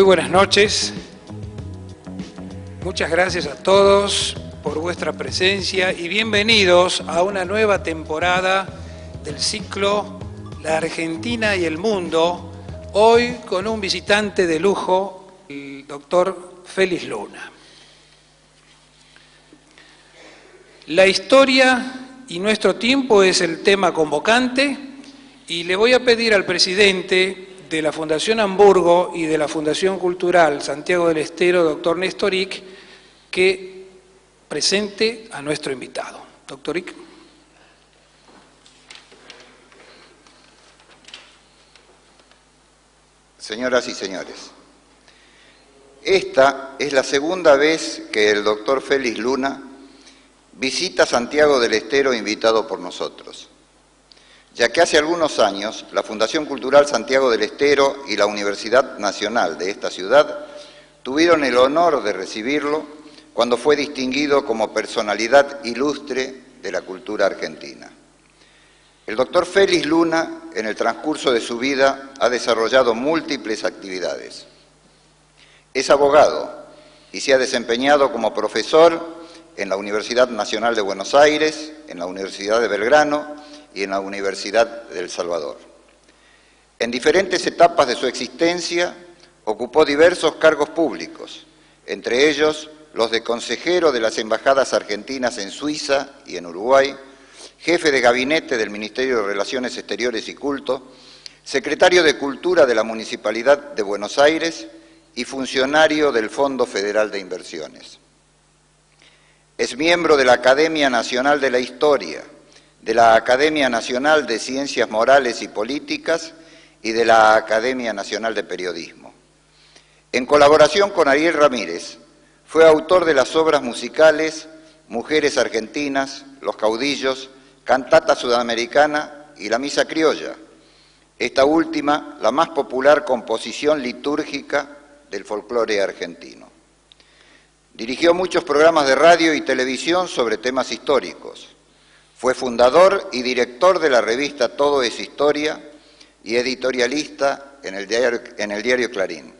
buenas noches. Muchas gracias a todos por vuestra presencia y bienvenidos a una nueva temporada del ciclo La Argentina y el Mundo, hoy con un visitante de lujo, el doctor Félix Luna. La historia y nuestro tiempo es el tema convocante y le voy a pedir al presidente de la Fundación Hamburgo y de la Fundación Cultural Santiago del Estero, doctor Néstor Ick, que presente a nuestro invitado. Doctor Ick. Señoras y señores, esta es la segunda vez que el doctor Félix Luna visita Santiago del Estero invitado por nosotros, ya que hace algunos años la Fundación Cultural Santiago del Estero y la Universidad Nacional de esta ciudad tuvieron el honor de recibirlo cuando fue distinguido como personalidad ilustre de la cultura argentina. El doctor Félix Luna, en el transcurso de su vida, ha desarrollado múltiples actividades. Es abogado y se ha desempeñado como profesor en la Universidad Nacional de Buenos Aires, en la Universidad de Belgrano y en la Universidad de El Salvador. En diferentes etapas de su existencia ocupó diversos cargos públicos, entre ellos los de consejero de las embajadas argentinas en Suiza y en Uruguay, jefe de gabinete del Ministerio de Relaciones Exteriores y Culto, secretario de Cultura de la Municipalidad de Buenos Aires y funcionario del Fondo Federal de Inversiones. Es miembro de la Academia Nacional de la Historia, de la Academia Nacional de Ciencias Morales y Políticas y de la Academia Nacional de Periodismo. En colaboración con Ariel Ramírez, fue autor de las obras musicales Mujeres Argentinas, Los Caudillos, Cantata Sudamericana y La Misa Criolla, esta última la más popular composición litúrgica del folclore argentino. Dirigió muchos programas de radio y televisión sobre temas históricos. Fue fundador y director de la revista Todo es Historia y editorialista en el diario Clarín.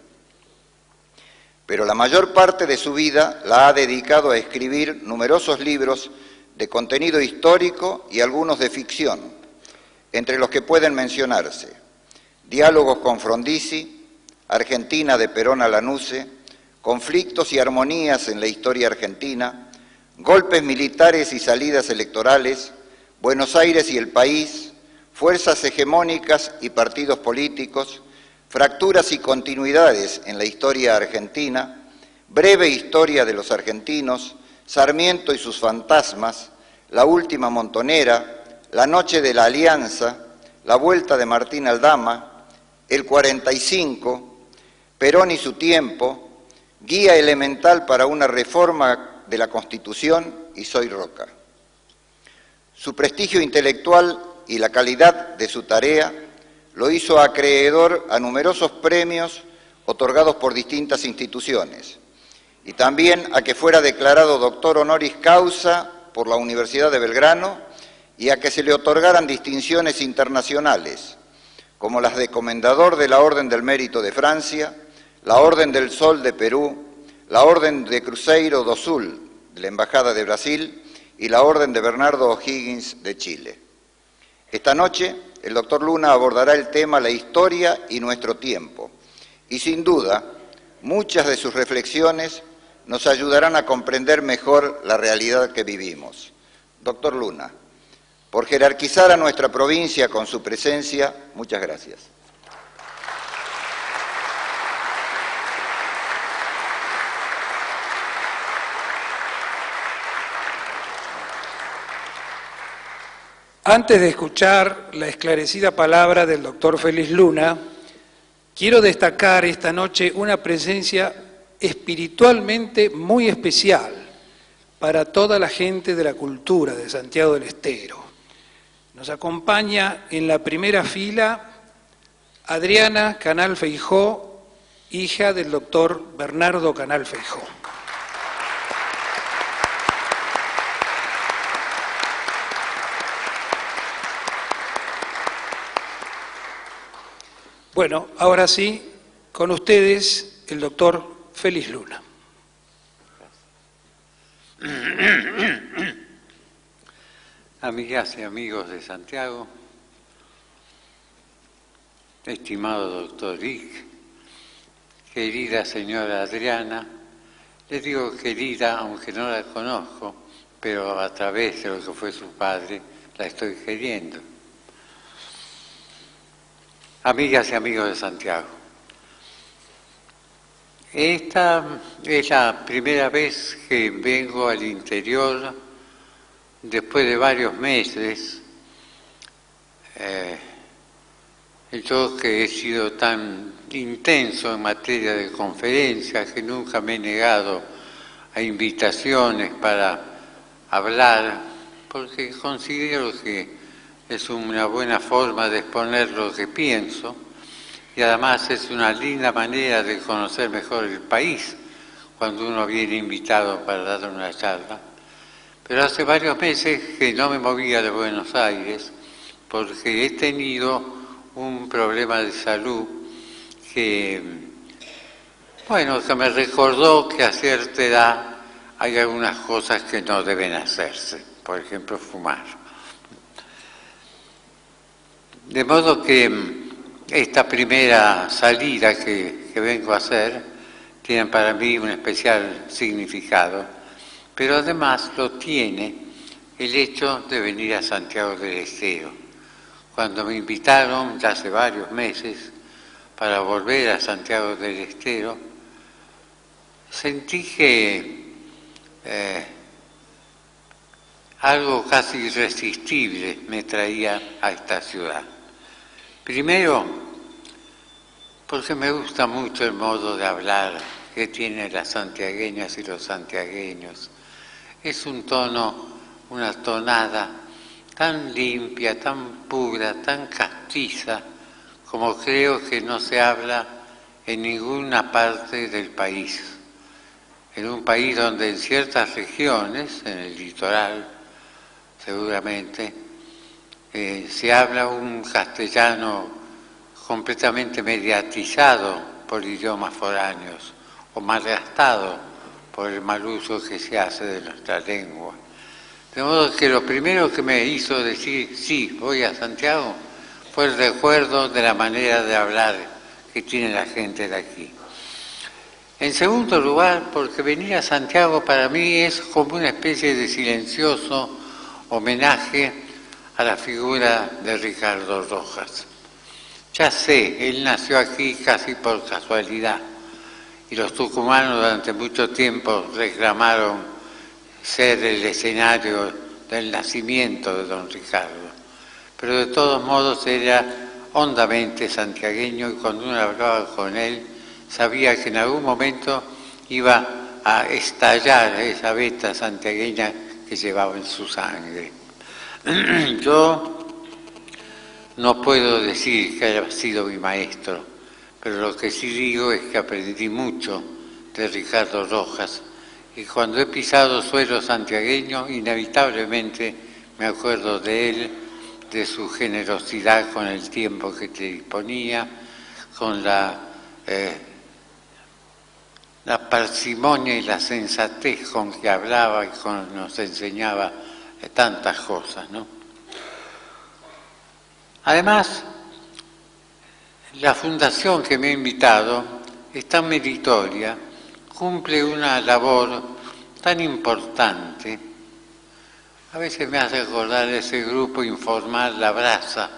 Pero la mayor parte de su vida la ha dedicado a escribir numerosos libros de contenido histórico y algunos de ficción, entre los que pueden mencionarse Diálogos con Frondizi, Argentina de Perón a Lanuse, Conflictos y armonías en la historia argentina, Golpes militares y salidas electorales, Buenos Aires y el país, Fuerzas hegemónicas y partidos políticos, Fracturas y continuidades en la historia argentina, Breve historia de los argentinos, Sarmiento y sus fantasmas, La última montonera, La noche de la alianza, La vuelta de Martín Aldama, El 45, Perón y su tiempo, Guía elemental para una reforma de la Constitución y Soy Roca. Su prestigio intelectual y la calidad de su tarea lo hizo acreedor a numerosos premios otorgados por distintas instituciones y también a que fuera declarado doctor honoris causa por la Universidad de Belgrano y a que se le otorgaran distinciones internacionales, como las de Comendador de la Orden del Mérito de Francia, la Orden del Sol de Perú, la Orden de Cruzeiro do Sul de la Embajada de Brasil y la Orden de Bernardo O'Higgins de Chile. Esta noche, el doctor Luna abordará el tema La historia y nuestro tiempo, y sin duda, muchas de sus reflexiones nos ayudarán a comprender mejor la realidad que vivimos. Doctor Luna, por jerarquizar a nuestra provincia con su presencia, muchas gracias. Antes de escuchar la esclarecida palabra del doctor Félix Luna, quiero destacar esta noche una presencia espiritualmente muy especial para toda la gente de la cultura de Santiago del Estero. Nos acompaña en la primera fila Adriana Canal Feijó, hija del doctor Bernardo Canal Feijó. Bueno, ahora sí, con ustedes el doctor Félix Luna. Amigas y amigos de Santiago, estimado doctor Ick, querida señora Adriana, les digo querida aunque no la conozco, pero a través de lo que fue su padre la estoy queriendo. Amigas y amigos de Santiago, esta es la primera vez que vengo al interior después de varios meses. Yo que he sido tan intenso en materia de conferencias, que nunca me he negado a invitaciones para hablar, porque considero que es una buena forma de exponer lo que pienso y además es una linda manera de conocer mejor el país cuando uno viene invitado para dar una charla. Pero hace varios meses que no me movía de Buenos Aires porque he tenido un problema de salud que me recordó que a cierta edad hay algunas cosas que no deben hacerse, por ejemplo fumar. De modo que esta primera salida que vengo a hacer tiene para mí un especial significado, pero además lo tiene el hecho de venir a Santiago del Estero. Cuando me invitaron ya hace varios meses para volver a Santiago del Estero, sentí que algo casi irresistible me traía a esta ciudad. Primero, porque me gusta mucho el modo de hablar que tienen las santiagueñas y los santiagueños. Es un tono, una tonada tan limpia, tan pura, tan castiza, como creo que no se habla en ninguna parte del país. En un país donde en ciertas regiones, en el litoral seguramente, se habla un castellano completamente mediatizado por idiomas foráneos o malgastado por el mal uso que se hace de nuestra lengua. De modo que lo primero que me hizo decir sí, voy a Santiago, fue el recuerdo de la manera de hablar que tiene la gente de aquí. En segundo lugar, porque venir a Santiago para mí es como una especie de silencioso homenaje a la figura de Ricardo Rojas. Ya sé, él nació aquí casi por casualidad y los tucumanos durante mucho tiempo reclamaron ser el escenario del nacimiento de don Ricardo. Pero de todos modos era hondamente santiagueño y cuando uno hablaba con él sabía que en algún momento iba a estallar esa veta santiagueña que llevaba en su sangre. Yo no puedo decir que haya sido mi maestro, pero lo que sí digo es que aprendí mucho de Ricardo Rojas y cuando he pisado suelo santiagueño inevitablemente me acuerdo de él, de su generosidad con el tiempo que te disponía, con la parsimonia y la sensatez con que hablaba y nos enseñaba tantas cosas, ¿no? Además, la fundación que me ha invitado es tan meritoria, cumple una labor tan importante. A veces me hace acordar ese grupo informal La Brasa,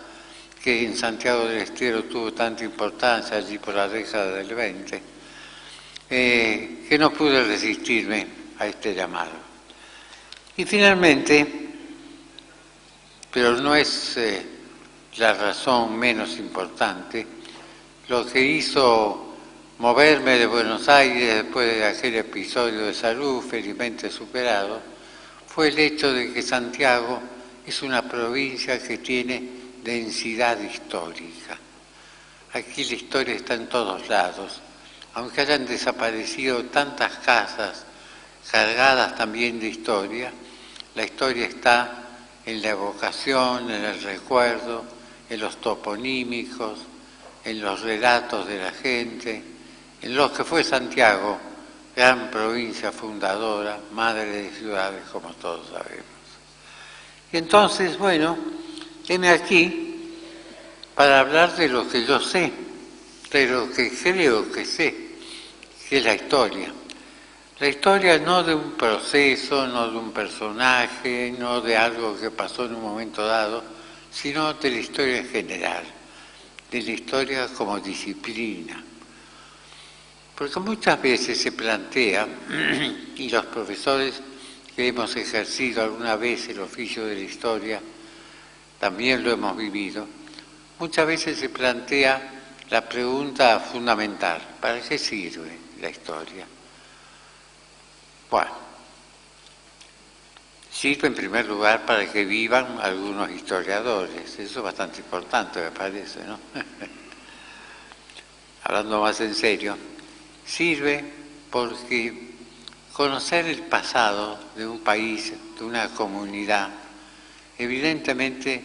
que en Santiago del Estero tuvo tanta importancia allí por la década del 20, que no pude resistirme a este llamado. Y finalmente, pero no es la razón menos importante, lo que hizo moverme de Buenos Aires después de aquel episodio de salud felizmente superado, fue el hecho de que Santiago es una provincia que tiene densidad histórica. Aquí la historia está en todos lados, aunque hayan desaparecido tantas casas cargadas también de historia, la historia está en la evocación, en el recuerdo, en los toponímicos, en los relatos de la gente, en lo que fue Santiago, gran provincia fundadora, madre de ciudades, como todos sabemos. Y entonces, bueno, heme aquí para hablar de lo que yo sé, de lo que creo que sé, que es la historia. La historia no de un proceso, no de un personaje, no de algo que pasó en un momento dado, sino de la historia en general, de la historia como disciplina. Porque muchas veces se plantea, y los profesores que hemos ejercido alguna vez el oficio de la historia, también lo hemos vivido, muchas veces se plantea la pregunta fundamental: ¿para qué sirve la historia? Bueno, sirve en primer lugar para que vivan algunos historiadores, eso es bastante importante, me parece, ¿no? Hablando más en serio, sirve porque conocer el pasado de un país, de una comunidad, evidentemente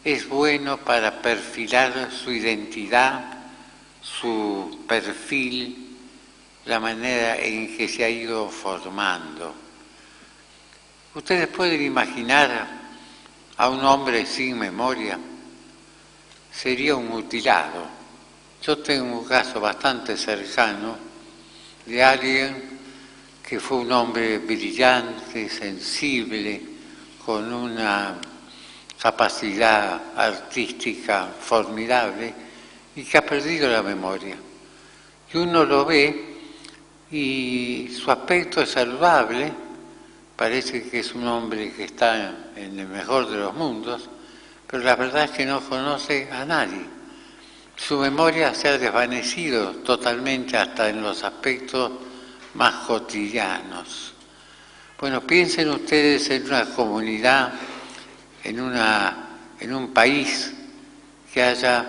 es bueno para perfilar su identidad, su perfil, la manera en que se ha ido formando. Ustedes pueden imaginar a un hombre sin memoria, sería un mutilado. Yo tengo un caso bastante cercano de alguien que fue un hombre brillante, sensible, con una capacidad artística formidable y que ha perdido la memoria. Y uno lo ve y su aspecto es saludable, parece que es un hombre que está en el mejor de los mundos, pero la verdad es que no conoce a nadie. Su memoria se ha desvanecido totalmente hasta en los aspectos más cotidianos. Bueno, piensen ustedes en una comunidad, en un país que haya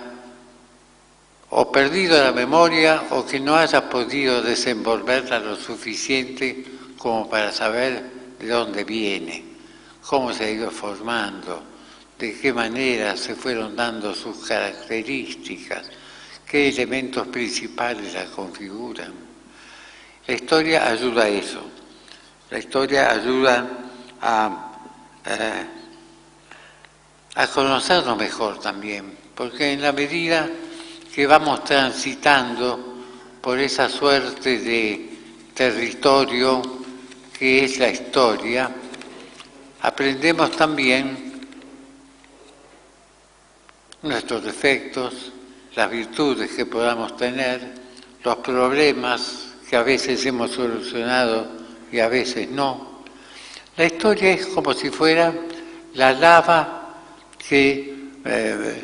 o perdido la memoria o que no haya podido desenvolverla lo suficiente como para saber de dónde viene, cómo se ha ido formando, de qué manera se fueron dando sus características, qué elementos principales la configuran. La historia ayuda a eso, la historia ayuda a conocernos mejor también, porque en la medida que vamos transitando por esa suerte de territorio que es la historia, aprendemos también nuestros defectos, las virtudes que podamos tener, los problemas que a veces hemos solucionado y a veces no. La historia es como si fuera la lava que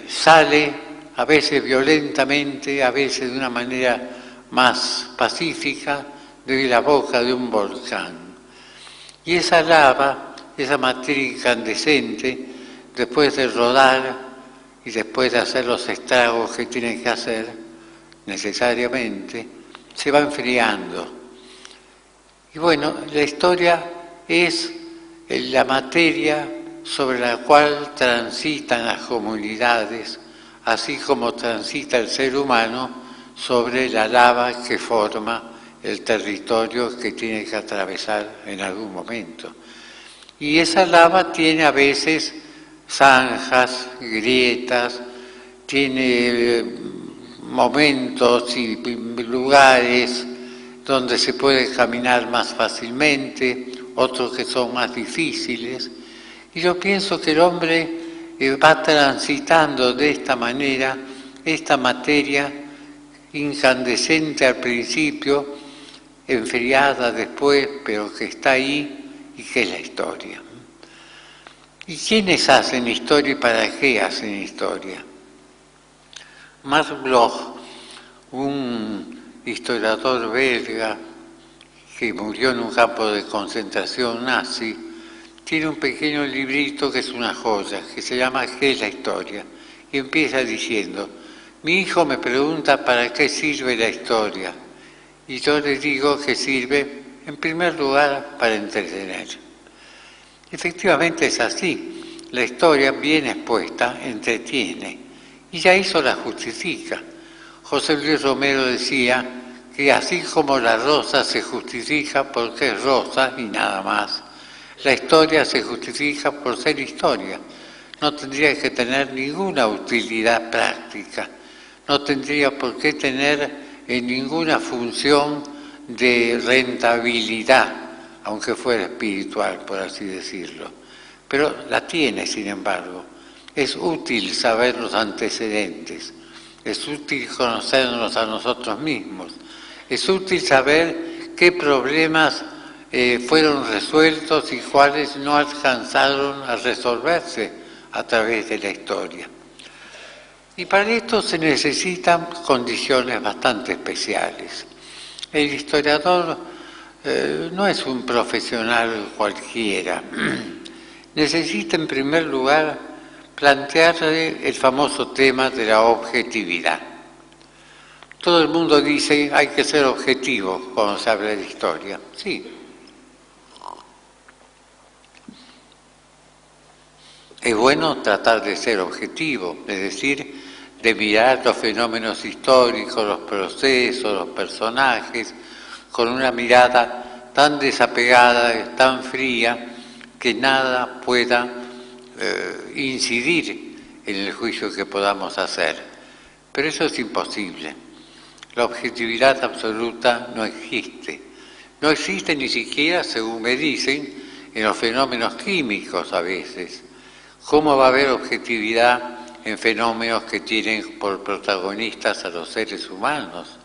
sale a veces violentamente, a veces de una manera más pacífica, de la boca de un volcán. Y esa lava, esa materia incandescente, después de rodar y después de hacer los estragos que tiene que hacer necesariamente, se va enfriando. Y bueno, la historia es la materia sobre la cual transitan las comunidades, así como transita el ser humano sobre la lava que forma el territorio que tiene que atravesar en algún momento. Y esa lava tiene a veces zanjas, grietas, tiene momentos y lugares donde se puede caminar más fácilmente, otros que son más difíciles. Y yo pienso que el hombre va transitando de esta manera esta materia incandescente al principio, enfriada después, pero que está ahí y que es la historia. ¿Y quiénes hacen historia y para qué hacen historia? Max Bloch, un historiador belga que murió en un campo de concentración nazi, tiene un pequeño librito que es una joya, que se llama ¿Qué es la historia? Y empieza diciendo: mi hijo me pregunta para qué sirve la historia, y yo le digo que sirve, en primer lugar, para entretener. Efectivamente es así, la historia bien expuesta entretiene, y ya eso la justifica. José Luis Romero decía que así como la rosa se justifica porque es rosa y nada más, la historia se justifica por ser historia. No tendría que tener ninguna utilidad práctica, no tendría por qué tener ninguna función de rentabilidad, aunque fuera espiritual, por así decirlo. Pero la tiene, sin embargo. Es útil saber los antecedentes, es útil conocernos a nosotros mismos, es útil saber qué problemas fueron resueltos y cuáles no alcanzaron a resolverse a través de la historia. Y para esto se necesitan condiciones bastante especiales. El historiador no es un profesional cualquiera. Necesita en primer lugar plantearse el famoso tema de la objetividad. Todo el mundo dice hay que ser objetivo cuando se habla de historia. Sí. Es bueno tratar de ser objetivo, es decir, de mirar los fenómenos históricos, los procesos, los personajes, con una mirada tan desapegada, tan fría, que nada pueda incidir en el juicio que podamos hacer. Pero eso es imposible. La objetividad absoluta no existe. No existe ni siquiera, según me dicen, en los fenómenos químicos a veces. ¿Cómo va a haber objetividad en fenómenos que tienen por protagonistas a los seres humanos?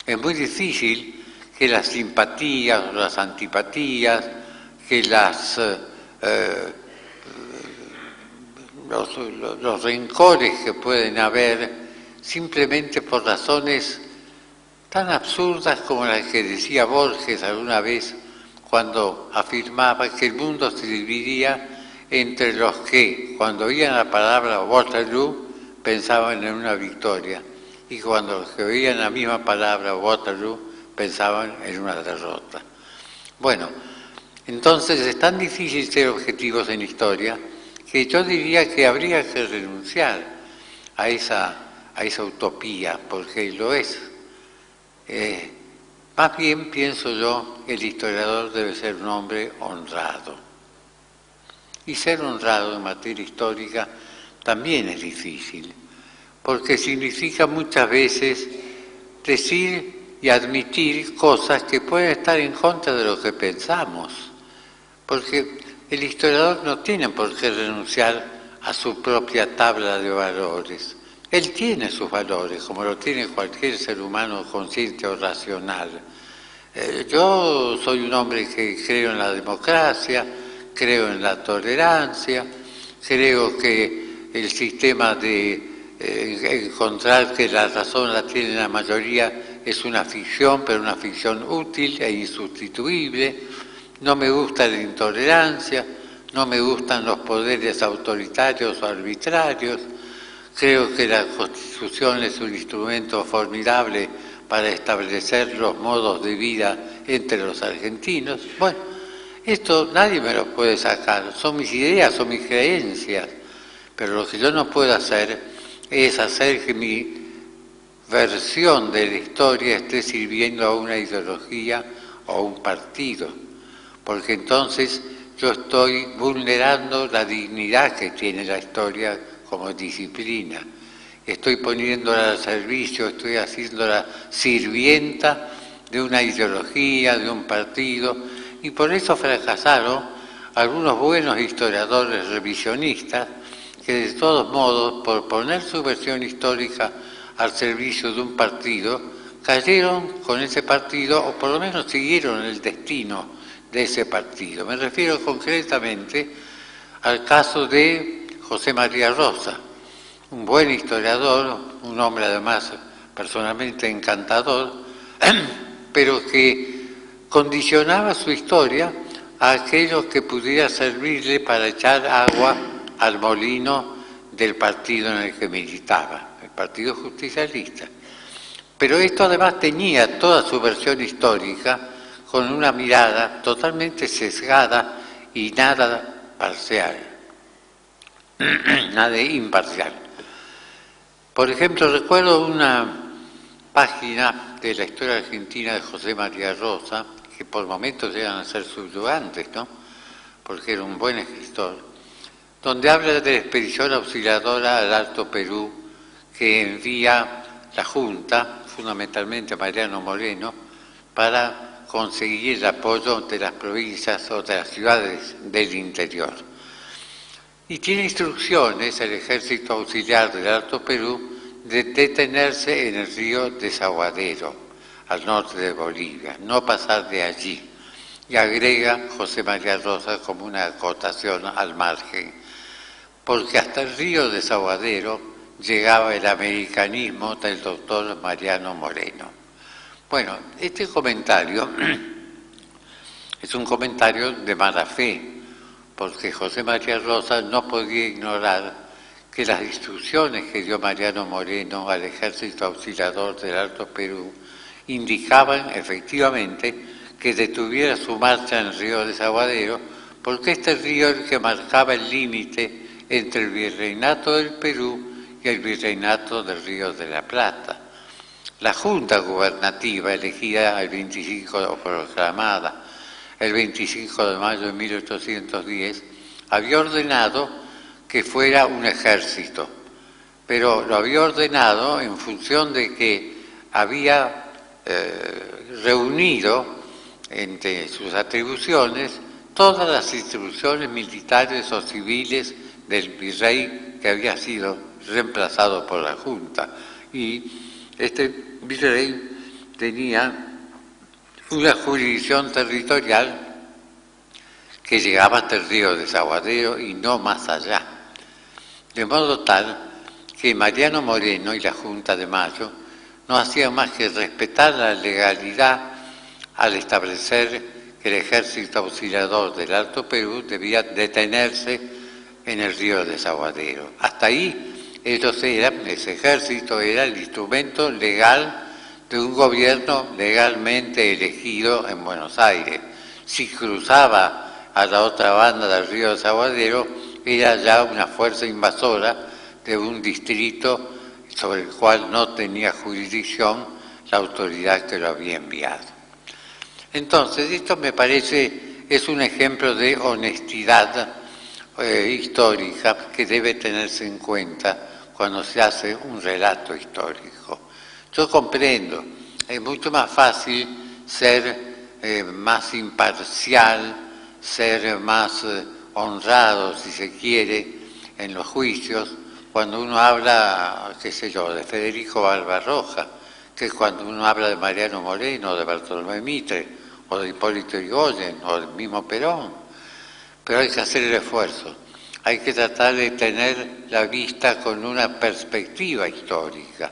Es muy difícil que las simpatías o las antipatías, que los rencores que pueden haber simplemente por razones tan absurdas como las que decía Borges alguna vez cuando afirmaba que el mundo se dividía entre los que, cuando oían la palabra Waterloo, pensaban en una victoria, y cuando los que oían la misma palabra Waterloo, pensaban en una derrota. Bueno, entonces es tan difícil ser objetivos en historia que yo diría que habría que renunciar a esa utopía, porque lo es. Más bien, pienso yo, el historiador debe ser un hombre honrado. Y ser honrado en materia histórica también es difícil, porque significa muchas veces decir y admitir cosas que pueden estar en contra de lo que pensamos, porque el historiador no tiene por qué renunciar a su propia tabla de valores. Él tiene sus valores, como lo tiene cualquier ser humano consciente o racional. Yo soy un hombre que creo en la democracia, creo en la tolerancia, creo que el sistema de encontrar que la razón la tiene la mayoría es una ficción, pero una ficción útil e insustituible. No me gusta la intolerancia, no me gustan los poderes autoritarios o arbitrarios. Creo que la Constitución es un instrumento formidable para establecer los modos de vida entre los argentinos. Bueno, esto nadie me lo puede sacar, son mis ideas, son mis creencias, pero lo que yo no puedo hacer es hacer que mi versión de la historia esté sirviendo a una ideología o a un partido, porque entonces yo estoy vulnerando la dignidad que tiene la historia como disciplina. Estoy poniéndola al servicio, estoy haciéndola sirvienta de una ideología, de un partido, y por eso fracasaron algunos buenos historiadores revisionistas que de todos modos, por poner su versión histórica al servicio de un partido, cayeron con ese partido o por lo menos siguieron el destino de ese partido. Me refiero concretamente al caso de José María Rosa, un buen historiador, un hombre además personalmente encantador, pero que condicionaba su historia a aquello que pudiera servirle para echar agua al molino del partido en el que militaba, el Partido Justicialista. Pero esto además tenía toda su versión histórica con una mirada totalmente sesgada y nada parcial, nada imparcial. Por ejemplo, recuerdo una página de la historia argentina de José María Rosa, que por momentos llegan a ser subyugantes, ¿no? Porque era un buen escritor, donde habla de la expedición auxiliadora al Alto Perú que envía la Junta, fundamentalmente Mariano Moreno, para conseguir el apoyo de las provincias o de las ciudades del interior. Y tiene instrucciones el ejército auxiliar del Alto Perú de detenerse en el río Desaguadero, al norte de Bolivia, no pasar de allí. Y agrega José María Rosa como una acotación al margen, porque hasta el río Desaguadero llegaba el americanismo del doctor Mariano Moreno. Bueno, este comentario es un comentario de mala fe, porque José María Rosa no podía ignorar que las instrucciones que dio Mariano Moreno al ejército auxiliador del Alto Perú indicaban efectivamente que detuviera su marcha en el río Desaguadero, porque este río es el que marcaba el límite entre el virreinato del Perú y el virreinato del Río de la Plata. La Junta Gubernativa, elegida el 25 o proclamada el 25 de mayo de 1810, había ordenado que fuera un ejército, pero lo había ordenado en función de que había reunido entre sus atribuciones todas las instrucciones militares o civiles del virrey que había sido reemplazado por la Junta. Y este virrey tenía una jurisdicción territorial que llegaba hasta el río Desaguadero y no más allá. De modo tal que Mariano Moreno y la Junta de Mayo no hacían más que respetar la legalidad al establecer que el ejército auxiliador del Alto Perú debía detenerse en el río Desaguadero. Hasta ahí ese ejército era el instrumento legal de un gobierno legalmente elegido en Buenos Aires. Si cruzaba a la otra banda del río Desaguadero, era ya una fuerza invasora de un distrito sobre el cual no tenía jurisdicción la autoridad que lo había enviado. Entonces, esto me parece es un ejemplo de honestidad histórica que debe tenerse en cuenta cuando se hace un relato histórico. Yo comprendo, es mucho más fácil ser más imparcial, ser más honrado, si se quiere, en los juicios, cuando uno habla, qué sé yo, de Federico Barbarroja, que cuando uno habla de Mariano Moreno, de Bartolomé Mitre, o de Hipólito Yrigoyen, o del mismo Perón. Pero hay que hacer el esfuerzo, hay que tratar de tener la vista con una perspectiva histórica.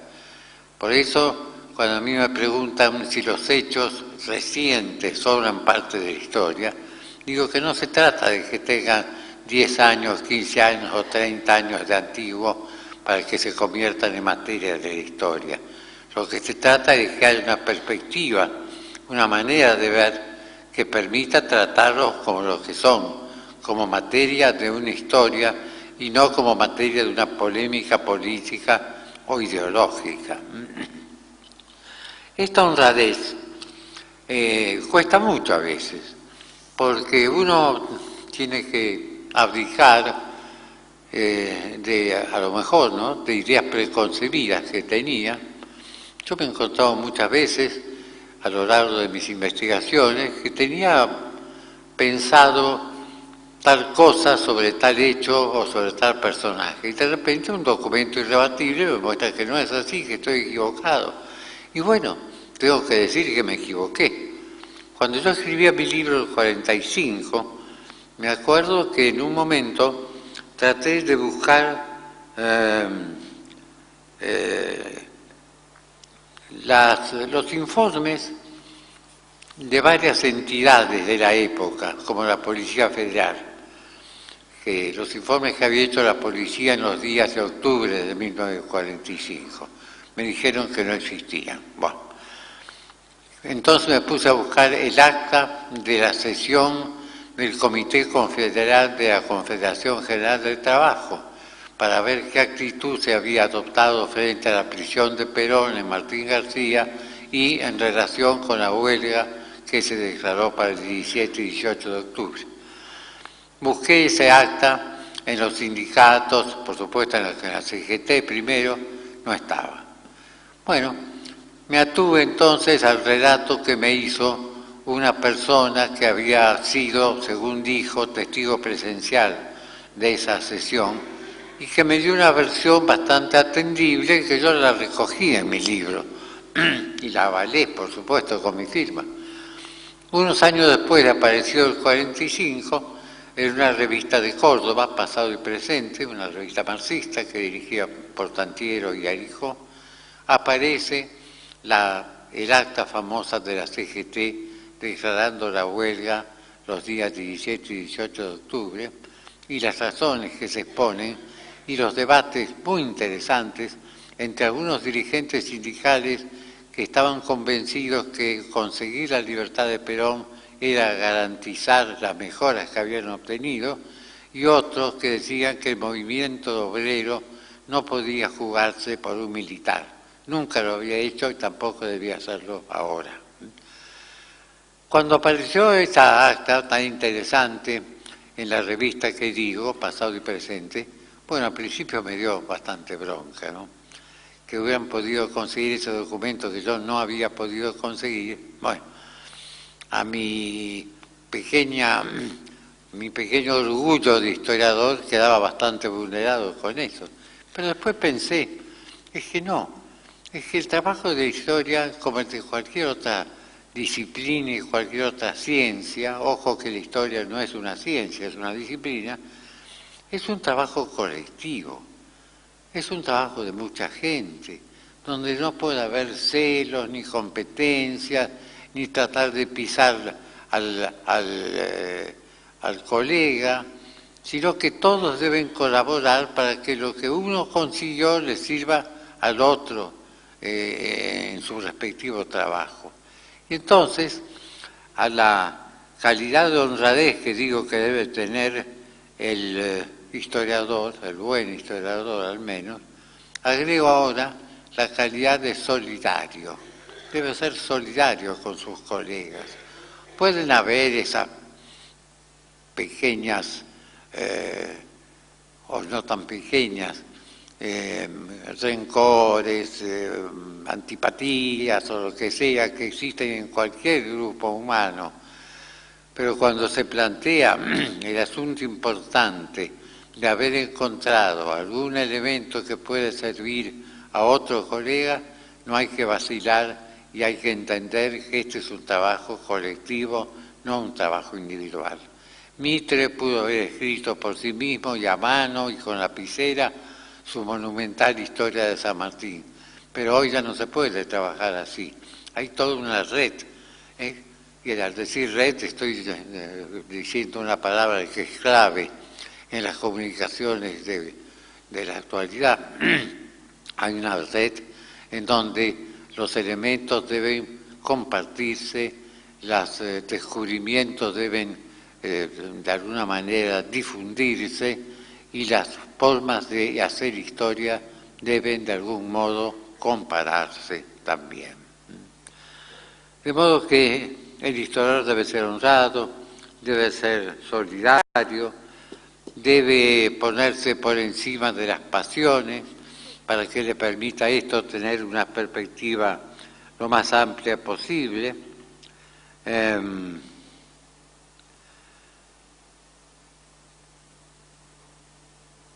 Por eso, cuando a mí me preguntan si los hechos recientes sobran parte de la historia, digo que no se trata de que tengan 10 años, 15 años o 30 años de antiguo para que se conviertan en materia de la historia. Lo que se trata es de que haya una perspectiva, una manera de ver que permita tratarlos como lo que son, como materia de una historia y no como materia de una polémica política o ideológica. Esta honradez cuesta mucho a veces, porque uno tiene que abdicar a lo mejor, ¿no?, de ideas preconcebidas que tenía. Yo me he encontrado muchas veces a lo largo de mis investigaciones que tenía pensado tal cosa sobre tal hecho o sobre tal personaje, y de repente un documento irrebatible me muestra que no es así, que estoy equivocado. Y bueno, tengo que decir que me equivoqué. Cuando yo escribía mi libro el 45, me acuerdo que en un momento traté de buscar los informes de varias entidades de la época, como la Policía Federal, que los informes que había hecho la policía en los días de octubre de 1945. Me dijeron que no existían. Bueno, entonces me puse a buscar el acta de la sesión del Comité Confederal de la Confederación General del Trabajo, para ver qué actitud se había adoptado frente a la prisión de Perón en Martín García y en relación con la huelga que se declaró para el 17 y 18 de octubre. Busqué ese acta en los sindicatos, por supuesto en la CGT primero, no estaba. Bueno, me atuve entonces al relato que me hizo una persona que había sido, según dijo, testigo presencial de esa sesión y que me dio una versión bastante atendible que yo la recogí en mi libro y la avalé, por supuesto, con mi firma. Unos años después apareció el 45 en una revista de Córdoba, Pasado y Presente, una revista marxista que dirigía Portantiero y Arijó, aparece el acta famosa de la CGT declarando la huelga los días 17 y 18 de octubre y las razones que se exponen y los debates muy interesantes entre algunos dirigentes sindicales que estaban convencidos que conseguir la libertad de Perón era garantizar las mejoras que habían obtenido y otros que decían que el movimiento obrero no podía jugarse por un militar. Nunca lo había hecho y tampoco debía hacerlo ahora. Cuando apareció esa acta tan interesante en la revista que digo, Pasado y Presente, bueno, al principio me dio bastante bronca, ¿no? Que hubieran podido conseguir ese documento que yo no había podido conseguir. Bueno, a mi pequeño orgullo de historiador quedaba bastante vulnerado con eso. Pero después pensé, es que no, es que el trabajo de historia, como el de cualquier otra disciplina y cualquier otra ciencia, ojo que la historia no es una ciencia, es una disciplina, es un trabajo colectivo, es un trabajo de mucha gente, donde no puede haber celos, ni competencias, ni tratar de pisar al colega, sino que todos deben colaborar para que lo que uno consiguió le sirva al otro en su respectivo trabajo. Y entonces, a la calidad de honradez que digo que debe tener el historiador, el buen historiador al menos, agrego ahora la calidad de solidario. Debe ser solidario con sus colegas. Pueden haber esas pequeñas, o no tan pequeñas, rencores, antipatías o lo que sea que existen en cualquier grupo humano, pero cuando se plantea el asunto importante de haber encontrado algún elemento que puede servir a otro colega, no hay que vacilar y hay que entender que este es un trabajo colectivo, no un trabajo individual. Mitre pudo haber escrito por sí mismo y a mano y con lapicera su monumental Historia de San Martín, pero hoy ya no se puede trabajar así. Hay toda una red, y al decir red estoy diciendo una palabra que es clave en las comunicaciones de la actualidad. Hay una red en donde los elementos deben compartirse, los descubrimientos deben de alguna manera difundirse y las formas de hacer historia deben de algún modo compararse también. De modo que el historiador debe ser honrado, debe ser solidario, debe ponerse por encima de las pasiones para que le permita esto tener una perspectiva lo más amplia posible.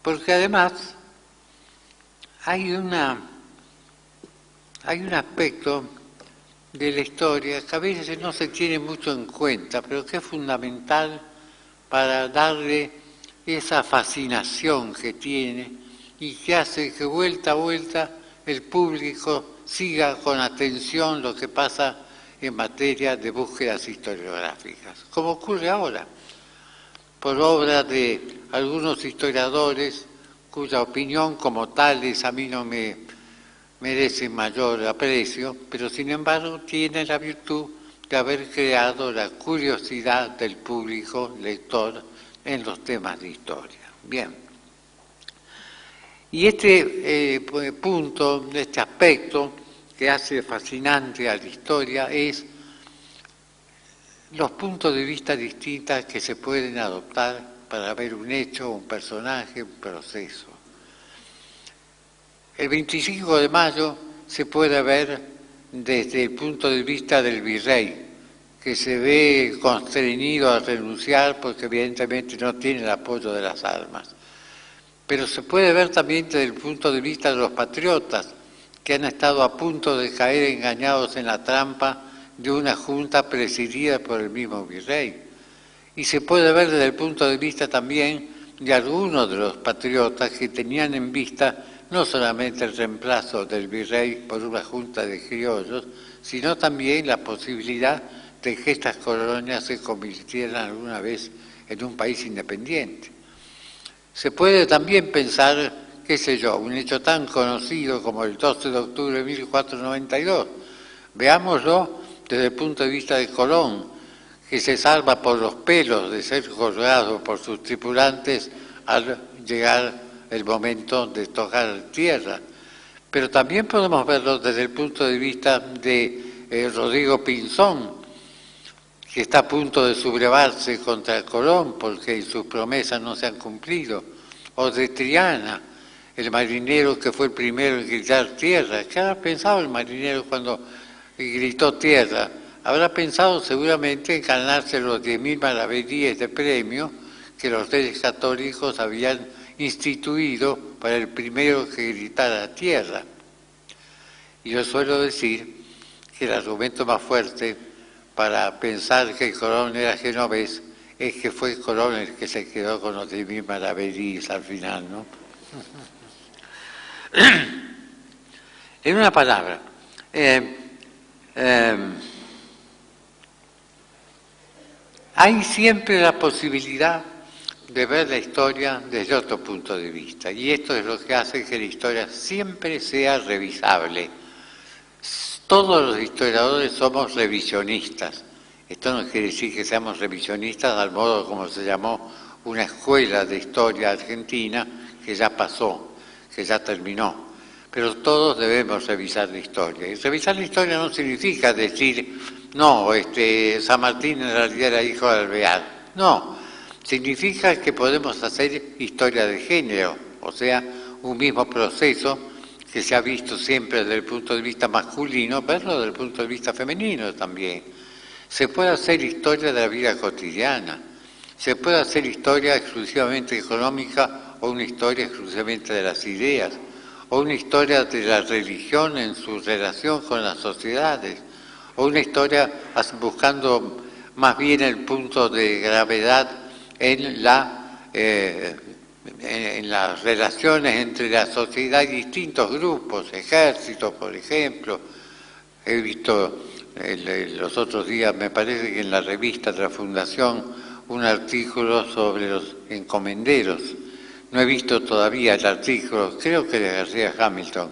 Porque además hay un aspecto de la historia que a veces no se tiene mucho en cuenta, pero que es fundamental para darle esa fascinación que tiene y que hace que vuelta a vuelta el público siga con atención lo que pasa en materia de búsquedas historiográficas, como ocurre ahora, por obra de algunos historiadores cuya opinión como tales a mí no me merece mayor aprecio, pero sin embargo tiene la virtud de haber creado la curiosidad del público lector en los temas de historia. Bien. Y este punto, este aspecto, que hace fascinante a la historia es los puntos de vista distintos que se pueden adoptar para ver un hecho, un personaje, un proceso. El 25 de mayo se puede ver desde el punto de vista del virrey, que se ve constreñido a renunciar porque evidentemente no tiene el apoyo de las armas. Pero se puede ver también desde el punto de vista de los patriotas, que han estado a punto de caer engañados en la trampa de una junta presidida por el mismo virrey. Y se puede ver desde el punto de vista también de algunos de los patriotas que tenían en vista no solamente el reemplazo del virrey por una junta de criollos, sino también la posibilidad de que estas colonias se convirtieran alguna vez en un país independiente. Se puede también pensar, qué sé yo, un hecho tan conocido como el 12 de octubre de 1492. Veámoslo desde el punto de vista de Colón, que se salva por los pelos de ser colgado por sus tripulantes al llegar el momento de tocar tierra. Pero también podemos verlo desde el punto de vista de Rodrigo Pinzón, que está a punto de sublevarse contra Colón porque sus promesas no se han cumplido, o de Triana, el marinero que fue el primero en gritar tierra. ¿Qué habrá pensado el marinero cuando gritó tierra? Habrá pensado seguramente en ganarse los 10.000 maravedíes de premio que los reyes católicos habían instituido para el primero que gritara tierra. Y yo suelo decir que el argumento más fuerte para pensar que Colón era genovés es que fue Colón el que se quedó con los 10.000 maravedíes al final, ¿no? En una palabra, hay siempre la posibilidad de ver la historia desde otro punto de vista, y esto es lo que hace que la historia siempre sea revisable. Todos los historiadores somos revisionistas. Esto no quiere decir que seamos revisionistas al modo como se llamó una escuela de historia argentina que ya pasó, que ya terminó. Pero todos debemos revisar la historia. Y revisar la historia no significa decir, no, San Martín en realidad era hijo de Alvear. No, significa que podemos hacer historia de género, o sea, un mismo proceso que se ha visto siempre desde el punto de vista masculino, verlo desde el punto de vista femenino también. Se puede hacer historia de la vida cotidiana, se puede hacer historia exclusivamente económica o una historia exclusivamente de las ideas, o una historia de la religión en su relación con las sociedades, o una historia buscando más bien el punto de gravedad en las relaciones entre la sociedad y distintos grupos, ejércitos, por ejemplo. He visto los otros días, me parece que en la revista de la Fundación, un artículo sobre los encomenderos. No he visto todavía el artículo, creo que de García Hamilton,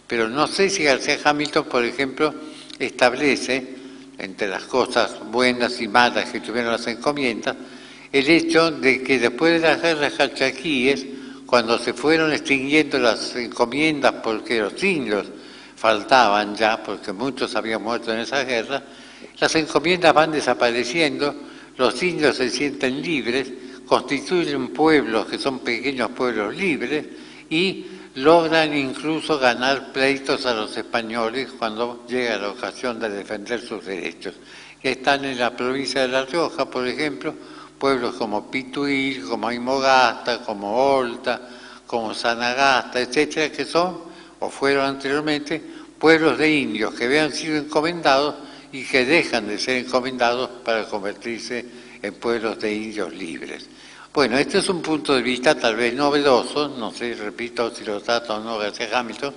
pero no sé si García Hamilton, por ejemplo, establece, entre las cosas buenas y malas que tuvieron las encomiendas, el hecho de que después de las guerras calchaquíes, cuando se fueron extinguiendo las encomiendas porque los indios faltaban ya, porque muchos habían muerto en esas guerras, las encomiendas van desapareciendo, los indios se sienten libres, constituyen pueblos que son pequeños pueblos libres y logran incluso ganar pleitos a los españoles cuando llega la ocasión de defender sus derechos. Que están en la provincia de La Rioja, por ejemplo, pueblos como Pituil, como Aymogasta, como Olta, como Sanagasta, etcétera, que son, o fueron anteriormente, pueblos de indios que habían sido encomendados y que dejan de ser encomendados para convertirse en pueblos de indios libres. Bueno, este es un punto de vista tal vez novedoso, no sé, repito, si lo trata o no García Hamilton,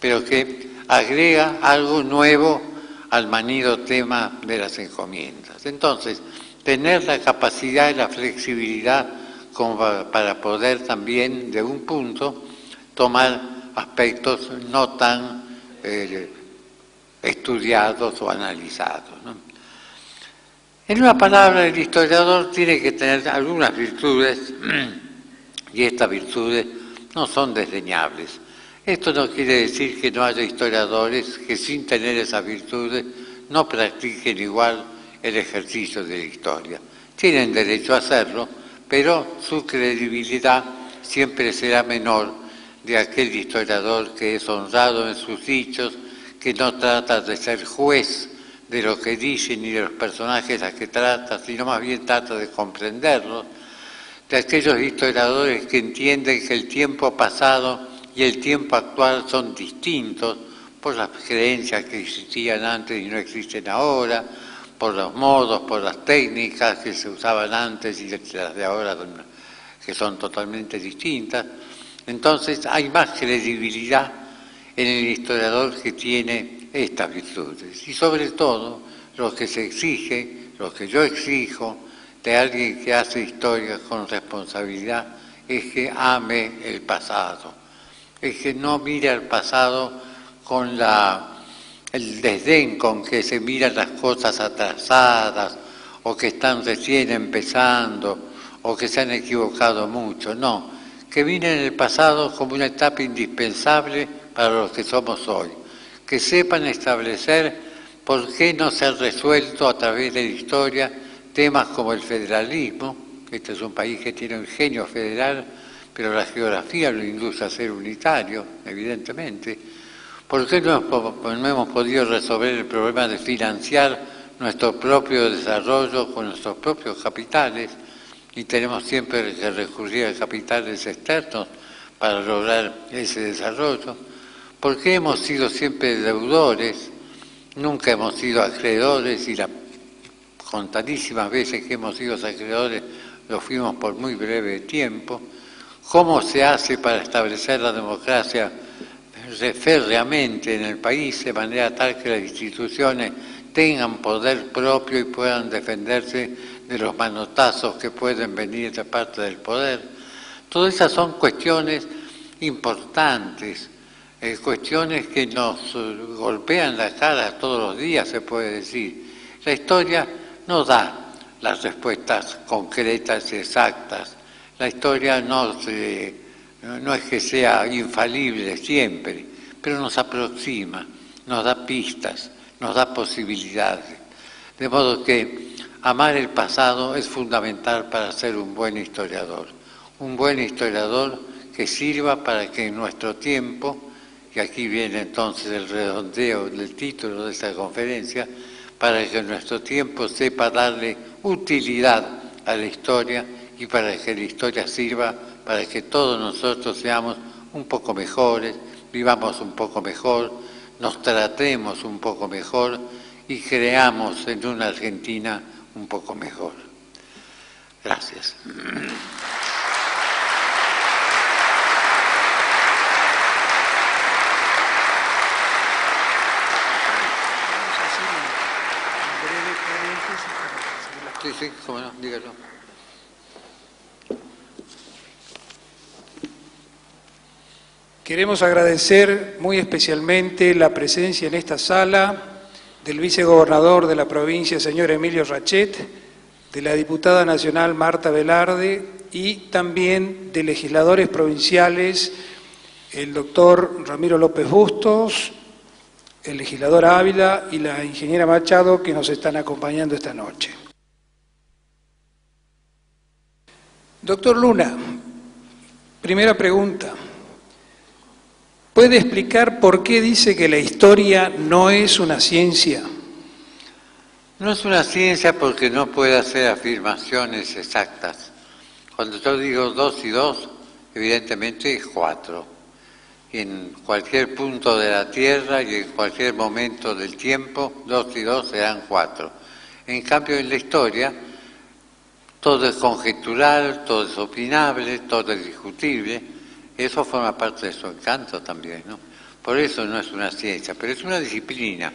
pero que agrega algo nuevo al manido tema de las encomiendas. Entonces, tener la capacidad y la flexibilidad como para poder también, de un punto, tomar aspectos no tan estudiados o analizados, ¿no? En una palabra, el historiador tiene que tener algunas virtudes, y estas virtudes no son desdeñables. Esto no quiere decir que no haya historiadores que sin tener esas virtudes no practiquen igual el ejercicio de la historia. Tienen derecho a hacerlo, pero su credibilidad siempre será menor de aquel historiador que es honrado en sus dichos, que no trata de ser juez de lo que dice ni de los personajes a que trata, sino más bien trata de comprenderlos, de aquellos historiadores que entienden que el tiempo pasado y el tiempo actual son distintos por las creencias que existían antes y no existen ahora, por los modos, por las técnicas que se usaban antes y las de ahora que son totalmente distintas. Entonces hay más credibilidad en el historiador que tiene estas virtudes. Y sobre todo, lo que se exige, lo que yo exijo de alguien que hace historia con responsabilidad, es que ame el pasado. Es que no mire al pasado con el desdén con que se miran las cosas atrasadas o que están recién empezando o que se han equivocado mucho. No, que miren el pasado como una etapa indispensable para los que somos hoy. Que sepan establecer por qué no se han resuelto a través de la historia temas como el federalismo. Este es un país que tiene un genio federal, pero la geografía lo induce a ser unitario, evidentemente. ¿Por qué no hemos podido resolver el problema de financiar nuestro propio desarrollo con nuestros propios capitales y tenemos siempre que recurrir a capitales externos para lograr ese desarrollo? ¿Por qué hemos sido siempre deudores? Nunca hemos sido acreedores y las contadísimas veces que hemos sido acreedores lo fuimos por muy breve tiempo. ¿Cómo se hace para establecer la democracia férreamente en el país de manera tal que las instituciones tengan poder propio y puedan defenderse de los manotazos que pueden venir de parte del poder? Todas esas son cuestiones importantes, cuestiones que nos golpean la cara todos los días, se puede decir. La historia no da las respuestas concretas y exactas. La historia no es que sea infalible siempre, pero nos aproxima, nos da pistas, nos da posibilidades. De modo que amar el pasado es fundamental para ser un buen historiador. Un buen historiador que sirva para que en nuestro tiempo, y aquí viene entonces el redondeo del título de esta conferencia, para que en nuestro tiempo sepa darle utilidad a la historia y para que la historia sirva para que todos nosotros seamos un poco mejores, vivamos un poco mejor, nos tratemos un poco mejor y creamos en una Argentina un poco mejor. Gracias. Sí, cómo no, dígalo. Queremos agradecer muy especialmente la presencia en esta sala del vicegobernador de la provincia, señor Emilio Rachet, de la diputada nacional Marta Velarde y también de legisladores provinciales, el doctor Ramiro López Bustos, el legislador Ávila y la ingeniera Machado, que nos están acompañando esta noche. Doctor Luna, primera pregunta. ¿Puede explicar por qué dice que la historia no es una ciencia? No es una ciencia porque no puede hacer afirmaciones exactas. Cuando yo digo 2 y 2, evidentemente es 4. Y en cualquier punto de la Tierra y en cualquier momento del tiempo, 2 y 2 serán 4. En cambio, en la historia, todo es conjetural, todo es opinable, todo es discutible. Eso forma parte de su encanto también, ¿no? Por eso no es una ciencia, pero es una disciplina,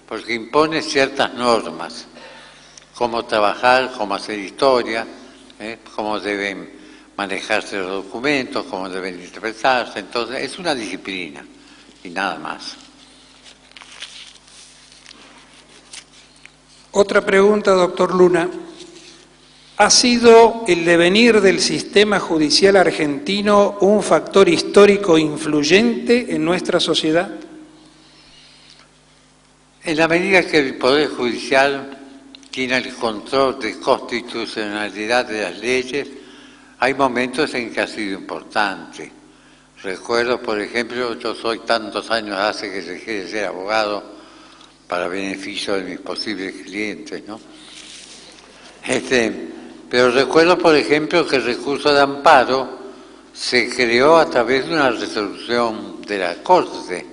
porque impone ciertas normas, cómo trabajar, cómo hacer historia, cómo deben manejarse los documentos, cómo deben interpretarse. Entonces, es una disciplina y nada más. Otra pregunta, doctor Luna. ¿Ha sido el devenir del sistema judicial argentino un factor histórico influyente en nuestra sociedad? En la medida que el Poder Judicial tiene el control de constitucionalidad de las leyes, hay momentos en que ha sido importante. Recuerdo, por ejemplo, yo soy tantos años hace que dejé de ser abogado para beneficio de mis posibles clientes, ¿no? Pero recuerdo, por ejemplo, que el recurso de amparo se creó a través de una resolución de la Corte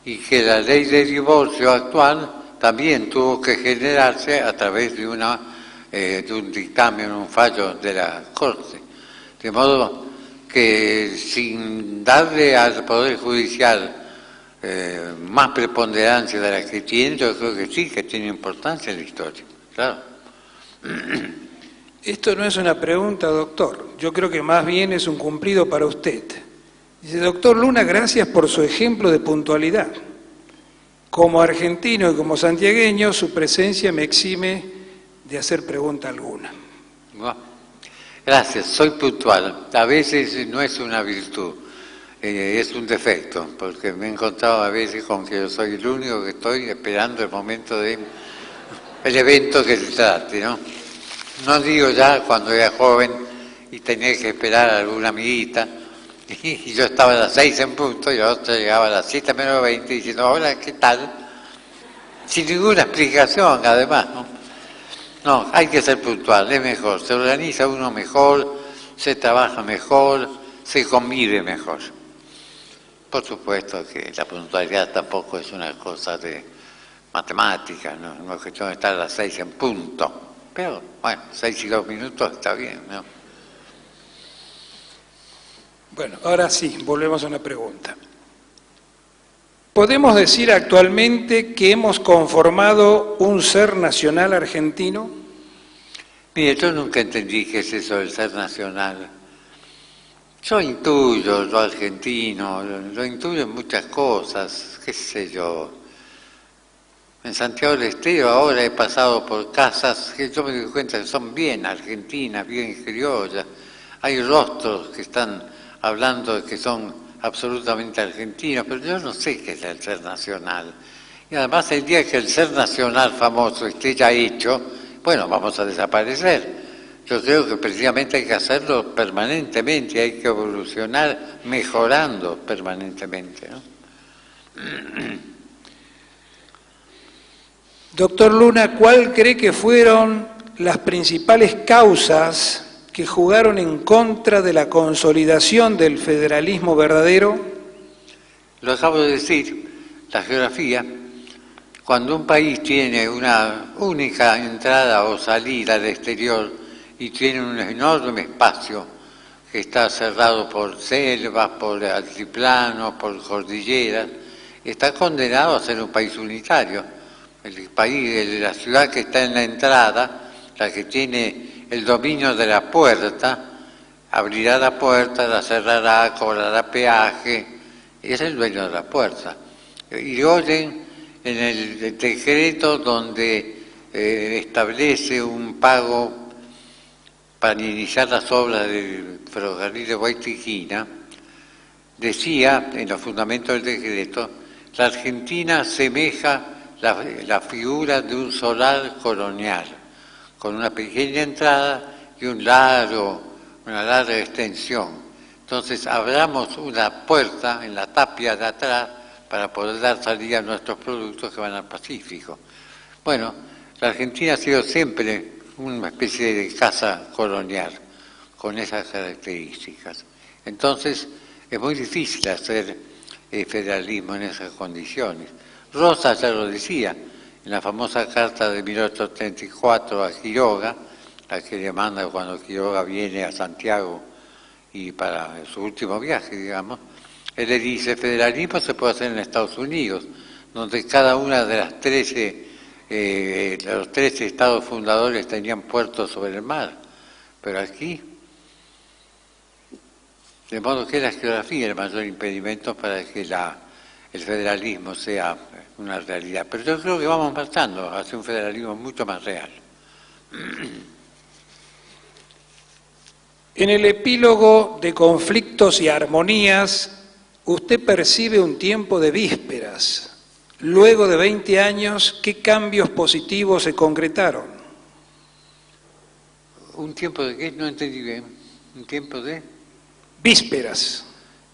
y que la ley de divorcio actual también tuvo que generarse a través de un dictamen, un fallo de la Corte. De modo que sin darle al Poder Judicial más preponderancia de la que tiene, yo creo que sí, que tiene importancia en la historia, claro. Esto no es una pregunta, doctor. Yo creo que más bien es un cumplido para usted. Dice, doctor Luna, gracias por su ejemplo de puntualidad. Como argentino y como santiagueño, su presencia me exime de hacer pregunta alguna. Bueno, gracias, soy puntual. A veces no es una virtud, es un defecto, porque me he encontrado a veces con que yo soy el único que estoy esperando el momento del evento que se trate, ¿no? No digo ya cuando era joven y tenía que esperar a alguna amiguita, y yo estaba a las 6 en punto y la otra llegaba a las 7 menos 20 diciendo, hola, ¿qué tal? Sin ninguna explicación, además, ¿no? No, hay que ser puntual, es mejor, se organiza uno mejor, se trabaja mejor, se convive mejor. Por supuesto que la puntualidad tampoco es una cosa de matemática, no es cuestión de estar a las 6 en punto. Pero, bueno, 6 y 2 minutos está bien, ¿no? Bueno, ahora sí, volvemos a una pregunta. ¿Podemos decir actualmente que hemos conformado un ser nacional argentino? Mire, yo nunca entendí qué es eso del ser nacional. Yo intuyo lo argentino, lo intuyo en muchas cosas, qué sé yo. En Santiago del Estero ahora he pasado por casas que yo me doy cuenta que son bien argentinas, bien criollas. Hay rostros que están hablando de que son absolutamente argentinos, pero yo no sé qué es el ser nacional. Y además el día que el ser nacional famoso esté ya hecho, bueno, vamos a desaparecer. Yo creo que precisamente hay que hacerlo permanentemente, hay que evolucionar mejorando permanentemente, ¿no? Doctor Luna, ¿cuál cree que fueron las principales causas que jugaron en contra de la consolidación del federalismo verdadero? Lo acabo de decir, la geografía. Cuando un país tiene una única entrada o salida al exterior y tiene un enorme espacio que está cerrado por selvas, por altiplanos, por cordilleras, está condenado a ser un país unitario. El país, la ciudad que está en la entrada, la que tiene el dominio de la puerta, abrirá la puerta, la cerrará, cobrará peaje, es el dueño de la puerta. Y oyen en el decreto donde establece un pago para iniciar las obras del ferrocarril de Guaytiquina, decía en los fundamentos del decreto, la Argentina semeja la figura de un solar colonial, con una pequeña entrada y una larga extensión. Entonces abramos una puerta en la tapia de atrás para poder dar salida a nuestros productos que van al Pacífico. Bueno, la Argentina ha sido siempre una especie de casa colonial, con esas características. Entonces es muy difícil hacer federalismo en esas condiciones. Rosas ya lo decía, en la famosa carta de 1834 a Quiroga, la que le manda cuando Quiroga viene a Santiago y para su último viaje, digamos, él le dice, federalismo se puede hacer en Estados Unidos, donde cada una de las 13 estados fundadores tenían puertos sobre el mar, pero aquí, de modo que la geografía es el mayor impedimento para que el federalismo sea una realidad. Pero yo creo que vamos marchando hacia un federalismo mucho más real. En el epílogo de conflictos y armonías, usted percibe un tiempo de vísperas. Luego de 20 años, ¿qué cambios positivos se concretaron? ¿Un tiempo de qué? No entendí bien. ¿Un tiempo de? Vísperas.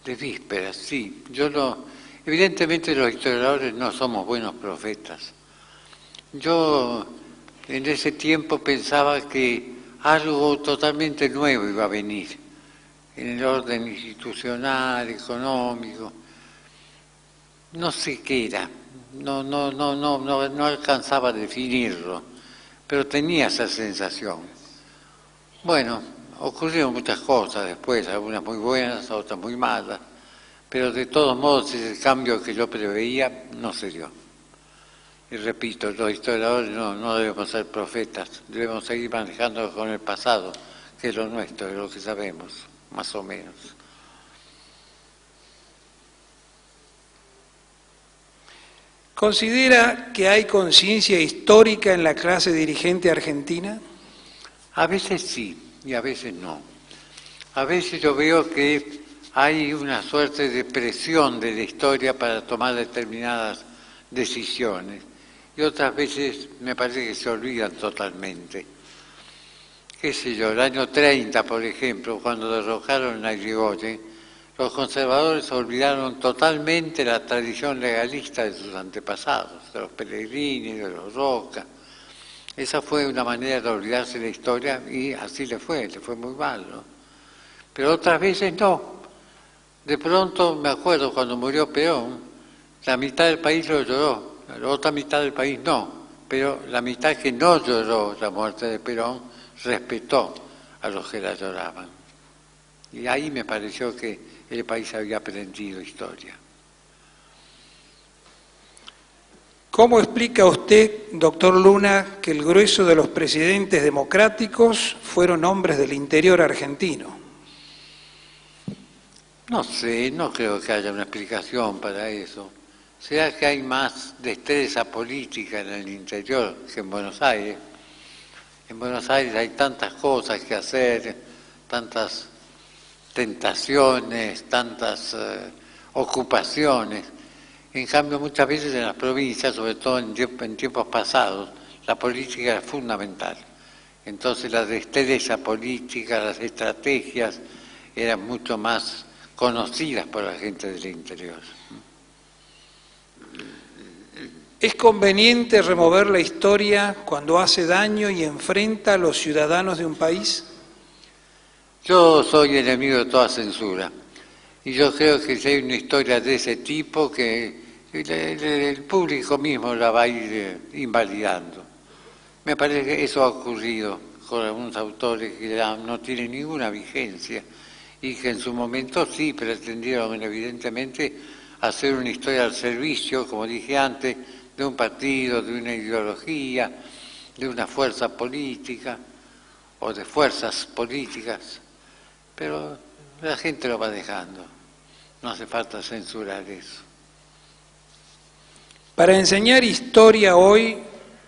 De vísperas, sí. Evidentemente los historiadores no somos buenos profetas. Yo en ese tiempo pensaba que algo totalmente nuevo iba a venir, en el orden institucional, económico. No sé qué era, no alcanzaba a definirlo, pero tenía esa sensación. Bueno, ocurrieron muchas cosas después, algunas muy buenas, otras muy malas, pero de todos modos ese cambio que yo preveía no se dio. Y repito, los historiadores no debemos ser profetas, debemos seguir manejando con el pasado, que es lo nuestro, es lo que sabemos, más o menos. ¿Considera que hay conciencia histórica en la clase dirigente argentina? A veces sí y a veces no. A veces yo veo que hay una suerte de presión de la historia para tomar determinadas decisiones y otras veces me parece que se olvidan totalmente. Qué sé yo, el año 30, por ejemplo, cuando derrocaron a Irigoyen, los conservadores olvidaron totalmente la tradición legalista de sus antepasados, de los Pellegrini, de los Roca. Esa fue una manera de olvidarse de la historia y así le fue muy mal, ¿no? Pero otras veces no. De pronto, me acuerdo cuando murió Perón, la mitad del país lo lloró, la otra mitad del país no, pero la mitad que no lloró la muerte de Perón respetó a los que la lloraban. Y ahí me pareció que el país había aprendido historia. ¿Cómo explica usted, doctor Luna, que el grueso de los presidentes democráticos fueron hombres del interior argentino? No sé, no creo que haya una explicación para eso. ¿Será que hay más destreza política en el interior que en Buenos Aires? En Buenos Aires hay tantas cosas que hacer, tantas tentaciones, tantas ocupaciones. En cambio, muchas veces en las provincias, sobre todo en tiempos pasados, la política era fundamental. Entonces la destreza política, las estrategias eran mucho más conocidas por la gente del interior. ¿Es conveniente remover la historia cuando hace daño y enfrenta a los ciudadanos de un país? Yo soy enemigo de toda censura y yo creo que si hay una historia de ese tipo que el público mismo la va a ir invalidando. Me parece que eso ha ocurrido con algunos autores que ya no tienen ninguna vigencia y que en su momento sí pretendieron evidentemente hacer una historia al servicio, como dije antes, de un partido, de una ideología, de una fuerza política o de fuerzas políticas, pero la gente lo va dejando, no hace falta censurar eso. Para enseñar historia hoy,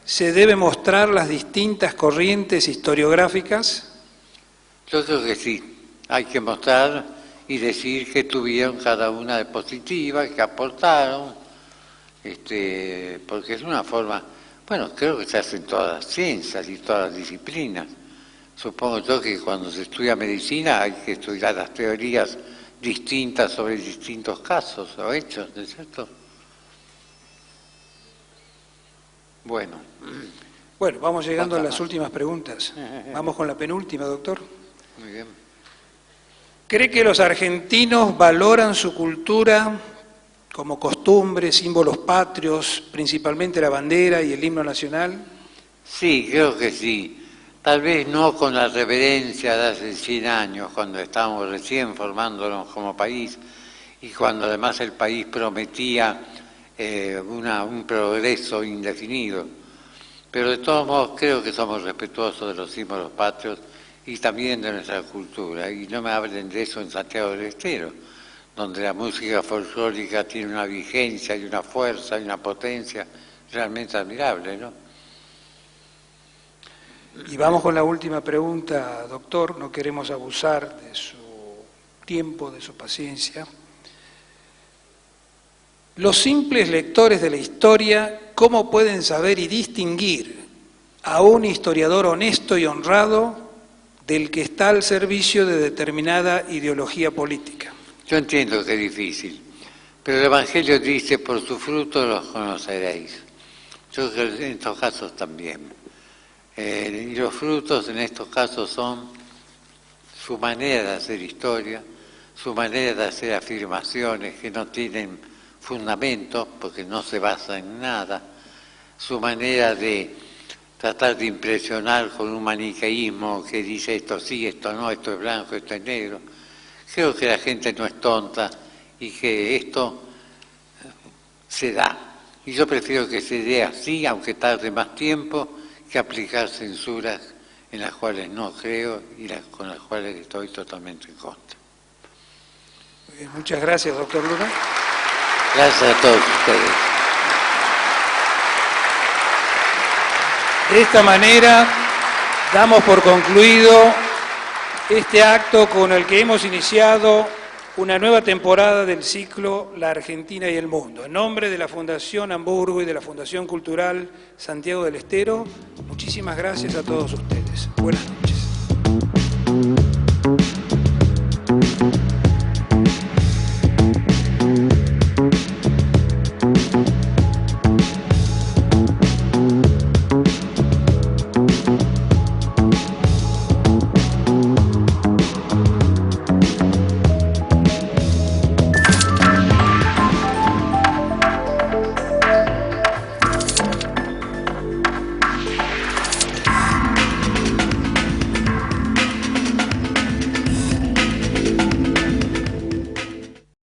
¿se debe mostrar las distintas corrientes historiográficas? Yo creo que sí. Hay que mostrar y decir que tuvieron cada una de positiva, que aportaron, porque es una forma, bueno, creo que se hace en todas las ciencias y todas las disciplinas. Supongo yo que cuando se estudia medicina hay que estudiar las teorías distintas sobre distintos casos o hechos, ¿no es cierto? Bueno, vamos llegando a las últimas preguntas. Vamos con la penúltima, doctor. Muy bien. ¿Cree que los argentinos valoran su cultura como costumbres, símbolos patrios, principalmente la bandera y el himno nacional? Sí, creo que sí. Tal vez no con la reverencia de hace 100 años, cuando estábamos recién formándonos como país y cuando además el país prometía un progreso indefinido. Pero de todos modos creo que somos respetuosos de los símbolos patrios y también de nuestra cultura. Y no me hablen de eso en Santiago del Estero, donde la música folclórica tiene una vigencia y una fuerza y una potencia realmente admirable, ¿no? Y vamos con la última pregunta, doctor. No queremos abusar de su tiempo, de su paciencia. Los simples lectores de la historia, ¿cómo pueden saber y distinguir a un historiador honesto y honrado del que está al servicio de determinada ideología política? Yo entiendo que es difícil, pero el Evangelio dice, por sus frutos los conoceréis. Yo creo que en estos casos también. Y los frutos en estos casos son su manera de hacer historia, su manera de hacer afirmaciones que no tienen fundamento, porque no se basa en nada, su manera de tratar de impresionar con un maniqueísmo que dice esto sí, esto no, esto es blanco, esto es negro. Creo que la gente no es tonta y que esto se da. Y yo prefiero que se dé así, aunque tarde más tiempo, que aplicar censuras en las cuales no creo y con las cuales estoy totalmente en contra. Muchas gracias, doctor Luna. Gracias a todos ustedes. De esta manera damos por concluido este acto con el que hemos iniciado una nueva temporada del ciclo La Argentina y el Mundo. En nombre de la Fundación Hamburgo y de la Fundación Cultural Santiago del Estero, muchísimas gracias a todos ustedes. Buenas noches.